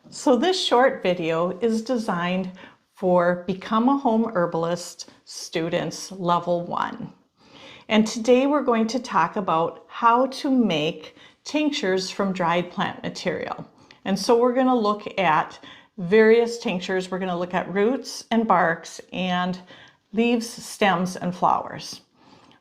So this short video is designed for Become a Home Herbalist students level 1. And today we're going to talk about how to make tinctures from dried plant material. And so we're going to look at various tinctures. We're going to look at roots and barks and leaves, stems, and flowers.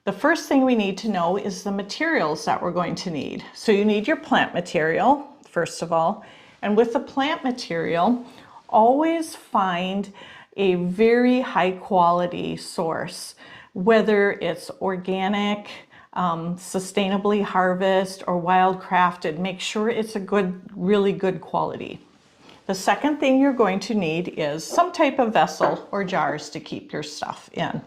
The first thing we need to know is the materials that we're going to need. So you need your plant material, first of all. And with the plant material, always find a very high quality source, whether it's organic, sustainably harvested, or wild crafted. Make sure it's a good, really good quality. The second thing you're going to need is some type of vessel or jars to keep your stuff in.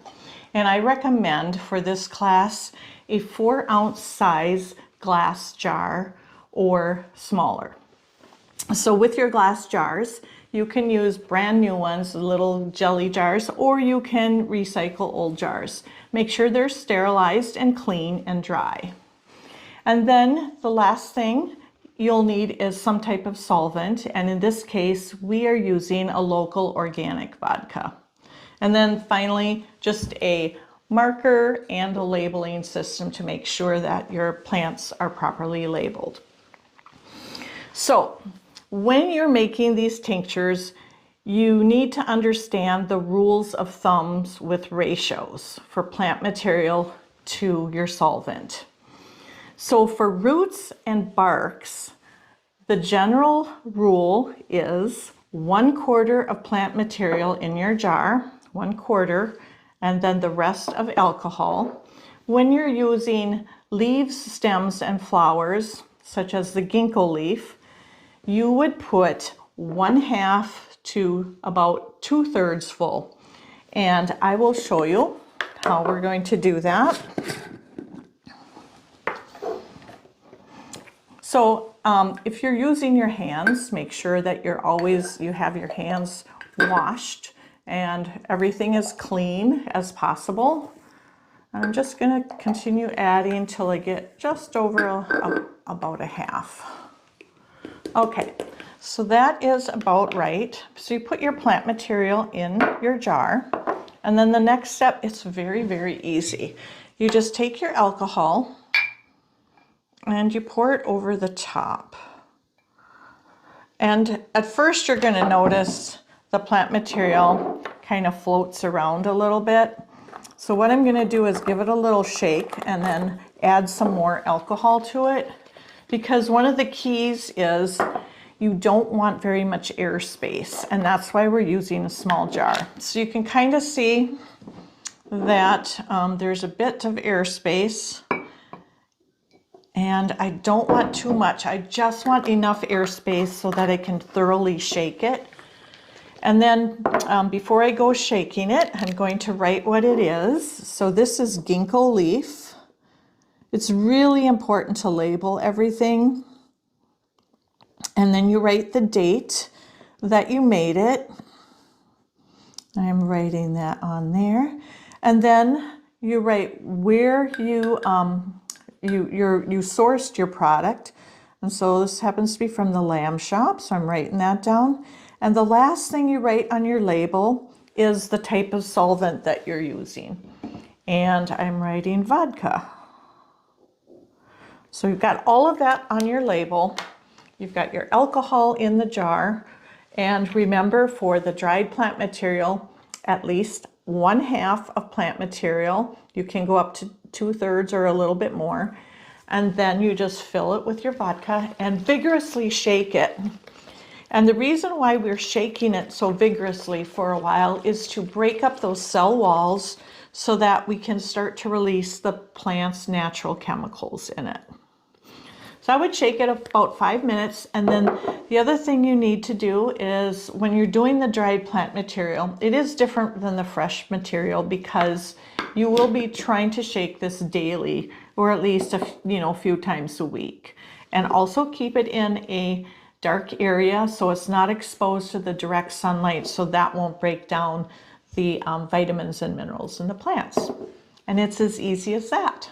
And I recommend for this class a 4-ounce size glass jar or smaller. So with your glass jars, you can use brand new ones, little jelly jars, or you can recycle old jars. Make sure they're sterilized and clean and dry. And then the last thing you'll need is some type of solvent. And in this case, we are using a local organic vodka. And then finally, just a marker and a labeling system to make sure that your plants are properly labeled. So when you're making these tinctures, you need to understand the rules of thumbs with ratios for plant material to your solvent. So for roots and barks, the general rule is 1/4 of plant material in your jar, 1/4, and then the rest of alcohol. When you're using leaves, stems, and flowers, such as the ginkgo leaf, you would put 1/2 to about 2/3 full. And I will show you how we're going to do that. So if you're using your hands, make sure that you have your hands washed and everything as clean as possible. And I'm just going to continue adding till I get just over about 1/2. Okay, so that is about right. So you put your plant material in your jar, and then the next step, it's very, very easy. You just take your alcohol and you pour it over the top. And at first you're going to notice the plant material kind of floats around a little bit. So what I'm going to do is give it a little shake and then add some more alcohol to it. Because one of the keys is you don't want very much air space, and that's why we're using a small jar. So you can kind of see that there's a bit of air space, and I don't want too much. I just want enough air space so that I can thoroughly shake it. And then before I go shaking it, I'm going to write what it is. So this is ginkgo leaf. It's really important to label everything. And then you write the date that you made it. I'm writing that on there. And then you write where you sourced your product. And so this happens to be from the lamb shop, so I'm writing that down. And the last thing you write on your label is the type of solvent that you're using. And I'm writing vodka. So you've got all of that on your label. You've got your alcohol in the jar. And remember, for the dried plant material, at least 1/2 of plant material. You can go up to 2/3 or a little bit more. And then you just fill it with your vodka and vigorously shake it. And the reason why we're shaking it so vigorously for a while is to break up those cell walls so that we can start to release the plant's natural chemicals in it. So I would shake it about 5 minutes, and then the other thing you need to do is when you're doing the dried plant material, it is different than the fresh material because you will be trying to shake this daily, or at least a few times a week. And also keep it in a dark area so it's not exposed to the direct sunlight, so that won't break down the vitamins and minerals in the plants. And it's as easy as that.